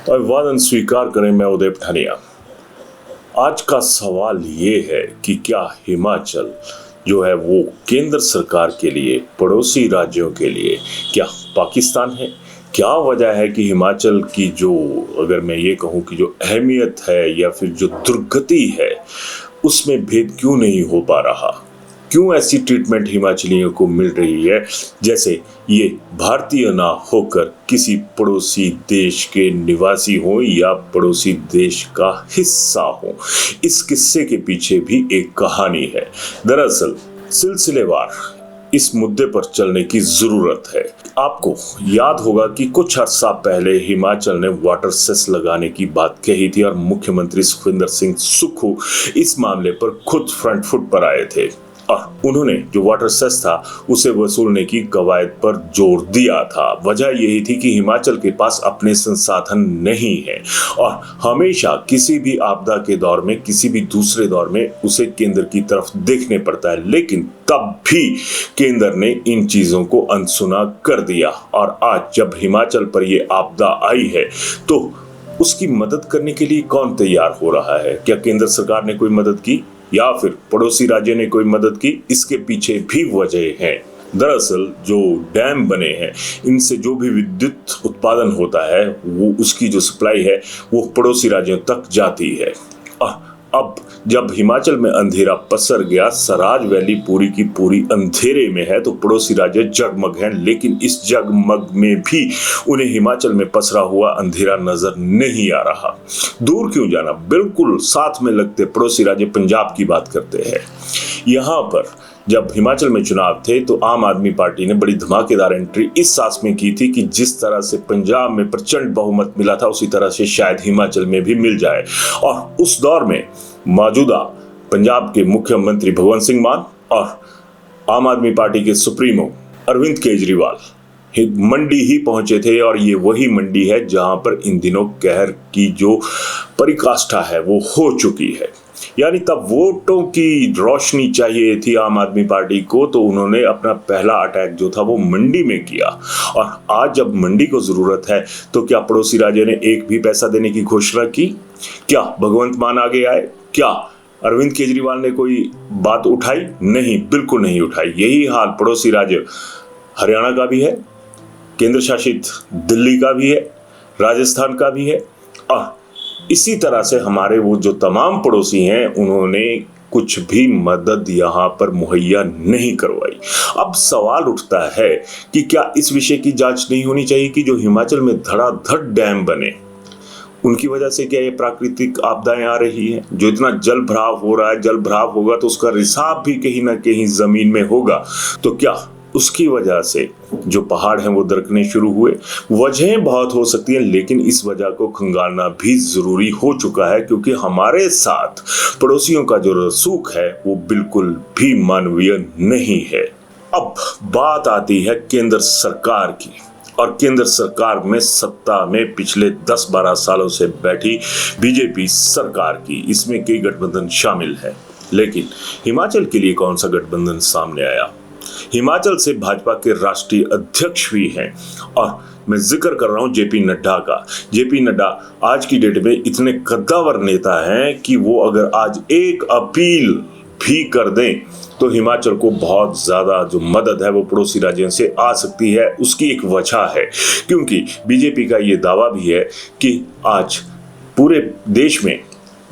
अभिवादन स्वीकार करें। मैं उदय पठानिया। आज का सवाल ये है कि क्या हिमाचल जो है वो केंद्र सरकार के लिए, पड़ोसी राज्यों के लिए क्या पाकिस्तान है? क्या वजह है कि हिमाचल की जो, अगर मैं ये कहूँ कि जो अहमियत है या फिर जो दुर्गति है, उसमें भेद क्यों नहीं हो पा रहा? क्यों ऐसी ट्रीटमेंट हिमाचलियों को मिल रही है जैसे ये भारतीय ना होकर किसी पड़ोसी देश के निवासी हो या पड़ोसी देश का हिस्सा हो? इस किस्से के पीछे भी एक कहानी है। दरअसल सिलसिलेवार इस मुद्दे पर चलने की जरूरत है। आपको याद होगा कि कुछ अर्सा पहले हिमाचल ने वाटर सेस लगाने की बात कही थी और मुख्यमंत्री सुखविंदर सिंह सुक्खू इस मामले पर खुद फ्रंट फुट पर आए थे और उन्होंने जो वाटर सेस था उसे वसूलने की कवायद पर जोर दिया था। वजह यही थी कि हिमाचल के पास अपने संसाधन नहीं है और हमेशा किसी भी आपदा के दौर में, किसी भी दूसरे दौर में उसे केंद्र की तरफ देखने पड़ता है। लेकिन तब भी केंद्र ने इन चीजों को अनसुना कर दिया और आज जब हिमाचल पर यह आपदा आई है तो उसकी मदद करने के लिए कौन तैयार हो रहा है? क्या केंद्र सरकार ने कोई मदद की या फिर पड़ोसी राज्य ने कोई मदद की? इसके पीछे भी वजह है। दरअसल जो डैम बने हैं, इनसे जो भी विद्युत उत्पादन होता है, वो उसकी जो सप्लाई है वो पड़ोसी राज्यों तक जाती है। और अब जब हिमाचल में अंधेरा पसर गया, सराज वैली पूरी की पूरी अंधेरे में है, तो पड़ोसी राज्य जगमग हैं। लेकिन इस जगमग में भी उन्हें हिमाचल में पसरा हुआ अंधेरा नजर नहीं आ रहा। दूर क्यों जाना, बिल्कुल साथ में लगते पड़ोसी राज्य पंजाब की बात करते हैं। यहाँ पर जब हिमाचल में चुनाव थे तो आम आदमी पार्टी ने बड़ी धमाकेदार एंट्री इस सास में की थी कि जिस तरह से पंजाब में प्रचंड बहुमत मिला था उसी तरह से शायद हिमाचल में भी मिल जाए। और उस दौर में मौजूदा पंजाब के मुख्यमंत्री भगवंत सिंह मान और आम आदमी पार्टी के सुप्रीमो अरविंद केजरीवाल मंडी ही पहुंचे थे और ये वही मंडी है जहां पर इन दिनों कहर की जो परिकाष्ठा है वो हो चुकी है। यानी तब वोटों की रोशनी चाहिए थी आम आदमी पार्टी को, तो उन्होंने अपना पहला अटैक जो था वो मंडी में किया। और आज जब मंडी को जरूरत है तो क्या पड़ोसी राज्य ने एक भी पैसा देने की घोषणा की? क्या भगवंत मान आगे आए? क्या अरविंद केजरीवाल ने कोई बात उठाई? नहीं, बिल्कुल नहीं उठाई। यही हाल पड़ोसी राज्य हरियाणा का भी है, केंद्र शासित दिल्ली का भी है, राजस्थान का भी है और इसी तरह से हमारे वो जो तमाम पड़ोसी हैं उन्होंने कुछ भी मदद यहाँ पर मुहैया नहीं करवाई। अब सवाल उठता है कि क्या इस विषय की जांच नहीं होनी चाहिए कि जो हिमाचल में धड़ाधड़ डैम बने उनकी वजह से क्या ये प्राकृतिक आपदाएं आ रही हैं? जो इतना जल भराव हो रहा है, जल भराव होगा तो उसका रिसाव भी कहीं ना कहीं जमीन में होगा, तो क्या उसकी वजह से जो पहाड़ हैं वो दरकने शुरू हुए? वजहें बहुत हो सकती हैं, लेकिन इस वजह को खंगालना भी जरूरी हो चुका है क्योंकि हमारे साथ पड़ोसियों का जो रसूख है वो बिल्कुल भी मानवीय नहीं है। अब बात आती है केंद्र सरकार की और केंद्र सरकार में सत्ता में पिछले 10-12 सालों से बैठी बीजेपी सरकार की। इसमें कई गठबंधन शामिल है, लेकिन हिमाचल के लिए कौन सा गठबंधन सामने आया? हिमाचल से भाजपा के राष्ट्रीय अध्यक्ष भी हैं और मैं जिक्र कर रहा हूं जेपी नड्डा का। जेपी नड्डा आज की डेट में इतने कद्दावर नेता हैं कि वो अगर आज एक अपील भी कर दें तो हिमाचल को बहुत ज्यादा जो मदद है वो पड़ोसी राज्यों से आ सकती है। उसकी एक वजह है क्योंकि बीजेपी का ये दावा भी है कि आज पूरे देश में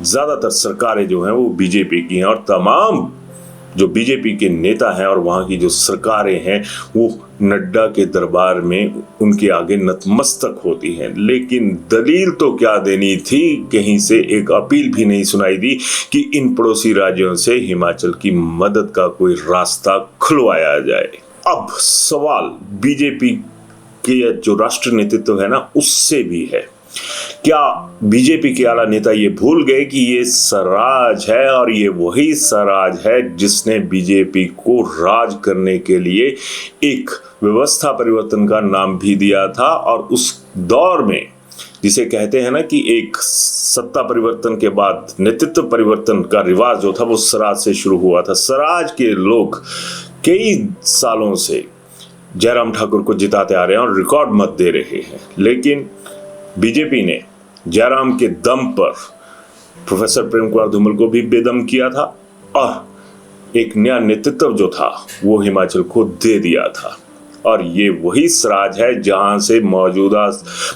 ज्यादातर सरकारें जो हैं वो बीजेपी की हैं और तमाम जो बीजेपी के नेता हैं और वहाँ की जो सरकारें हैं वो नड्डा के दरबार में उनके आगे नतमस्तक होती हैं। लेकिन दलील तो क्या देनी थी, कहीं से एक अपील भी नहीं सुनाई दी कि इन पड़ोसी राज्यों से हिमाचल की मदद का कोई रास्ता खुलवाया जाए। अब सवाल बीजेपी के जो राष्ट्र नेतृत्व है ना उससे भी है। क्या बीजेपी के आला नेता ये भूल गए कि ये स्वराज है और ये वही स्वराज है जिसने बीजेपी को राज करने के लिए एक व्यवस्था परिवर्तन का नाम भी दिया था? और उस दौर में जिसे कहते हैं ना कि एक सत्ता परिवर्तन के बाद नेतृत्व परिवर्तन का रिवाज जो था वो स्वराज से शुरू हुआ था। स्वराज के लोग कई सालों से जयराम ठाकुर को जिताते आ रहे हैं और रिकॉर्ड मत दे रहे हैं, लेकिन बीजेपी ने जयराम के दम पर प्रोफेसर प्रेम कुमार धूमल को भी बेदम किया था और एक नया नेतृत्व जो था वो हिमाचल को दे दिया था। और ये वही स्वराज है जहां से मौजूदा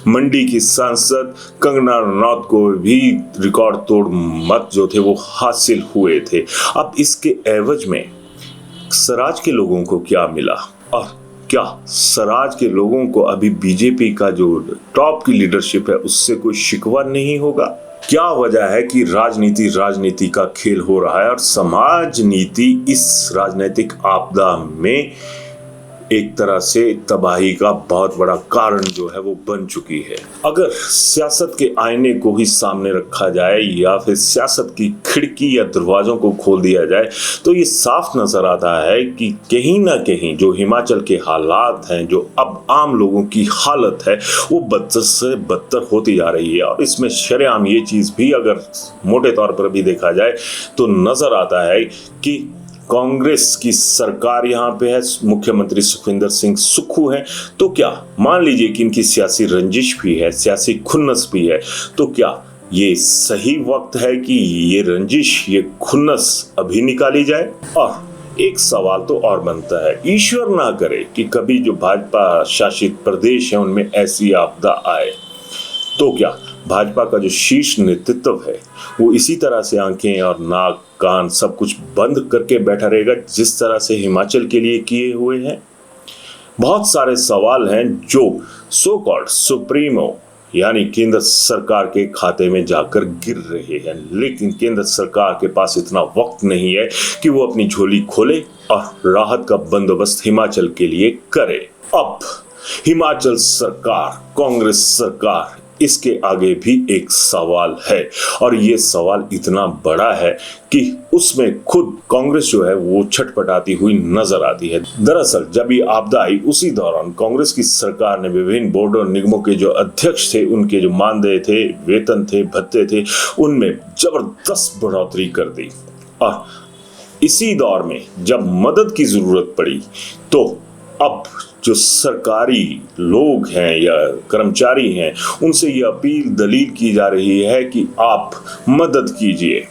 मंडी की सांसद कंगना रनौत को भी रिकॉर्ड तोड़ मत जो थे वो हासिल हुए थे। अब इसके एवज में स्वराज के लोगों को क्या मिला और क्या स्वराज के लोगों को अभी बीजेपी का जो टॉप की लीडरशिप है उससे कोई शिकवा नहीं होगा? क्या वजह है कि राजनीति का खेल हो रहा है और समाज नीति इस राजनीतिक आपदा में एक तरह से तबाही का बहुत बड़ा कारण जो है वो बन चुकी है। अगर सियासत के आईने को ही सामने रखा जाए या फिर सियासत की खिड़की या दरवाजों को खोल दिया जाए तो ये साफ नजर आता है कि कहीं ना कहीं जो हिमाचल के हालात हैं, जो अब आम लोगों की हालत है वो बदतर से बदतर होती जा रही है। और इसमें शरेआम ये चीज़ भी अगर मोटे तौर पर भी देखा जाए तो नजर आता है कि कांग्रेस की सरकार यहाँ पे है, मुख्यमंत्री सुखविंदर सिंह सुक्खू हैं, तो क्या मान लीजिए कि इनकी सियासी रंजिश भी है, सियासी खुन्नस भी है, तो क्या ये सही वक्त है कि ये रंजिश, ये खुन्नस अभी निकाली जाए? और एक सवाल तो और बनता है, ईश्वर ना करे कि कभी जो भाजपा शासित प्रदेश है उनमें ऐसी आपदा आए तो क्या भाजपा का जो शीर्ष नेतृत्व है वो इसी तरह से आंखें और नाक कान सब कुछ बंद करके बैठा रहेगा जिस तरह से हिमाचल के लिए किए हुए हैं? बहुत सारे सवाल हैं जो सो कॉल्ड सुप्रीमो यानी केंद्र सरकार के खाते में जाकर गिर रहे हैं, लेकिन केंद्र सरकार के पास इतना वक्त नहीं है कि वो अपनी झोली खोले और राहत का बंदोबस्त हिमाचल के लिए करे। अब हिमाचल सरकार, कांग्रेस सरकार, इसके आगे भी एक सवाल है और ये सवाल इतना बड़ा है कि उसमें खुद कांग्रेस जो है वो छटपटाती हुई नजर आती है। दरअसल जब ये आपदा आई उसी दौरान कांग्रेस की सरकार ने विभिन्न बोर्ड और निगमों के जो अध्यक्ष थे उनके जो मानदेय थे, वेतन थे, भत्ते थे, उनमें जबरदस्त बढ़ोतरी कर दी। और इसी दौर में जब मदद की जरूरत पड़ी तो अब जो सरकारी लोग हैं या कर्मचारी हैं उनसे ये अपील दलील की जा रही है कि आप मदद कीजिए।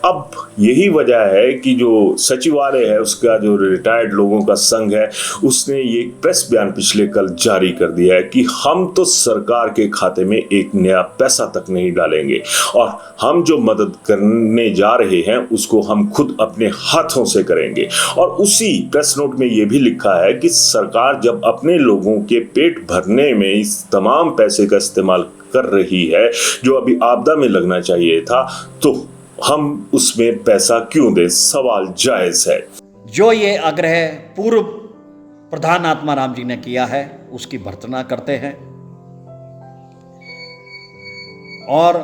अब यही वजह है कि जो सचिवालय है उसका जो रिटायर्ड लोगों का संघ है उसने ये प्रेस बयान पिछले कल जारी कर दिया है कि हम तो सरकार के खाते में एक नया पैसा तक नहीं डालेंगे और हम जो मदद करने जा रहे हैं उसको हम खुद अपने हाथों से करेंगे। और उसी प्रेस नोट में ये भी लिखा है कि सरकार जब अपने लोगों के पेट भरने में इस तमाम पैसे का इस्तेमाल कर रही है जो अभी आपदा में लगना चाहिए था तो हम उसमें पैसा क्यों दें? सवाल जायज है। जो ये आग्रह पूर्व प्रधान आत्माराम जी ने किया है उसकी भर्त्सना करते हैं और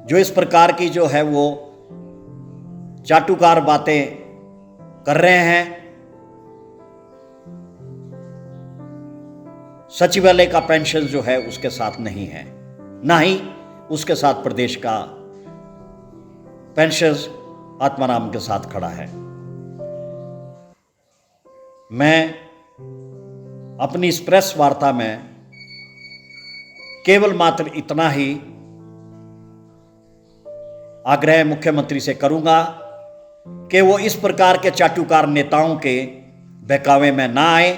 जो इस प्रकार की जो है वो चाटुकार बातें कर रहे हैं, सचिवालय का पेंशन जो है उसके साथ नहीं है, ना ही उसके साथ प्रदेश का पेंशन आत्माराम के साथ खड़ा है। मैं अपनी इस प्रेस वार्ता में केवल मात्र इतना ही आग्रह मुख्यमंत्री से करूंगा कि वो इस प्रकार के चाटुकार नेताओं के बहकावे में ना आए।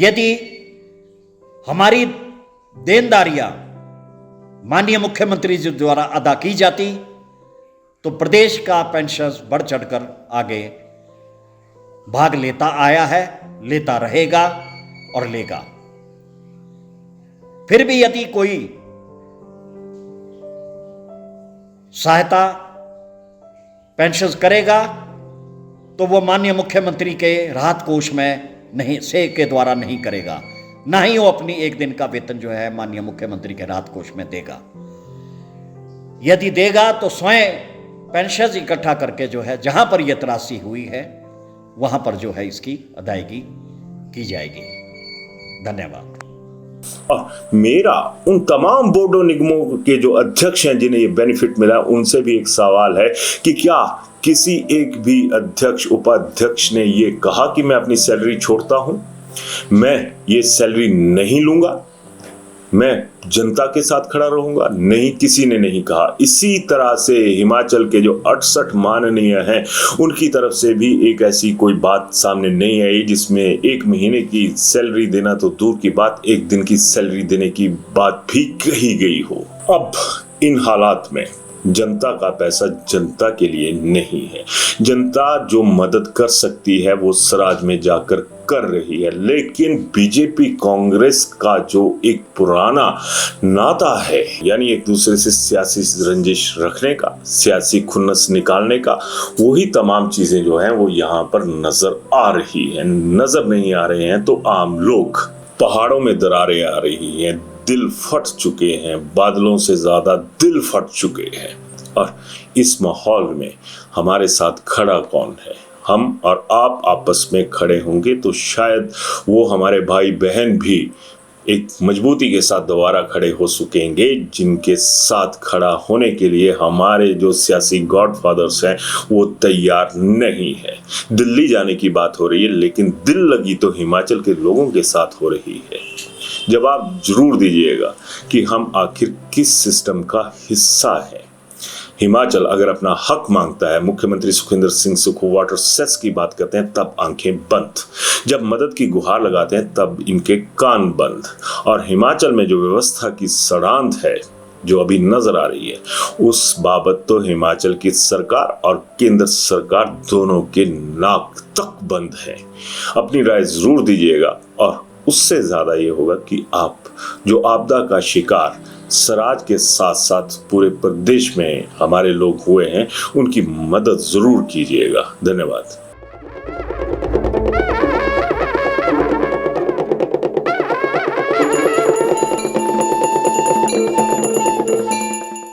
यदि हमारी देनदारियां माननीय मुख्यमंत्री जी द्वारा अदा की जाती तो प्रदेश का पेंशन बढ़ चढ़कर आगे भाग लेता आया है, लेता रहेगा और लेगा। फिर भी यदि कोई सहायता पेंशन करेगा तो वो माननीय मुख्यमंत्री के राहत कोष में नहीं से के द्वारा नहीं करेगा, ना ही वो अपनी एक दिन का वेतन जो है माननीय मुख्यमंत्री के राहत कोष में देगा। यदि देगा तो स्वयं पेंशन इकट्ठा करके जो है जहां पर यह त्रासदी हुई है वहां पर जो है इसकी अदायगी की जाएगी। धन्यवाद। मेरा उन तमाम बोर्डों निगमों के जो अध्यक्ष हैं जिन्हें ये बेनिफिट मिला उनसे भी एक सवाल है कि क्या किसी एक भी अध्यक्ष उपाध्यक्ष ने ये कहा कि मैं अपनी सैलरी छोड़ता हूं? मैं ये सैलरी नहीं लूंगा, मैं जनता के साथ खड़ा रहूंगा, नहीं, किसी ने नहीं कहा। इसी तरह से हिमाचल के जो 68 माननीय हैं उनकी तरफ से भी एक ऐसी कोई बात सामने नहीं आई जिसमें 1 महीने की सैलरी देना तो दूर की बात, 1 दिन की सैलरी देने की बात भी कही गई हो। अब इन हालात में जनता का पैसा जनता के लिए नहीं है। जनता जो मदद कर सकती है वो स्वराज में जाकर कर रही है, लेकिन बीजेपी कांग्रेस का जो एक पुराना नाता है, यानी एक दूसरे से सियासी रंजिश रखने का, सियासी खुन्नस निकालने का, वही तमाम चीजें जो हैं वो यहाँ पर नजर आ रही है। नजर नहीं आ रहे हैं तो आम लोग, पहाड़ों में दरारें आ रही हैं, दिल फट चुके हैं, बादलों से ज्यादा दिल फट चुके हैं। और इस माहौल में हमारे साथ खड़ा कौन है? हम और आप आपस में खड़े होंगे तो शायद वो हमारे भाई बहन भी एक मजबूती के साथ दोबारा खड़े हो सकेंगे, जिनके साथ खड़ा होने के लिए हमारे जो सियासी गॉडफादर्स हैं वो तैयार नहीं है। दिल्ली जाने की बात हो रही है, लेकिन दिल लगी तो हिमाचल के लोगों के साथ हो रही है। जवाब जरूर दीजिएगा कि हम आखिर किस सिस्टम का हिस्सा है। हिमाचल अगर अपना हक मांगता है, मुख्यमंत्री सुखविंदर सिंह सुक्खू वाटर सेस की बात करते हैं तब आंखें बंद, जब मदद की गुहार लगाते हैं तब इनके कान बंद। और हिमाचल में जो व्यवस्था की सड़ांध है जो अभी नजर आ रही है, उस बाबत तो हिमाचल की सरकार और केंद्र सरकार दोनों के नाक तक बंद है। अपनी राय जरूर दीजिएगा, और उससे ज्यादा ये होगा कि आप जो आपदा का शिकार स्वराज के साथ साथ पूरे प्रदेश में हमारे लोग हुए हैं, उनकी मदद जरूर कीजिएगा। धन्यवाद।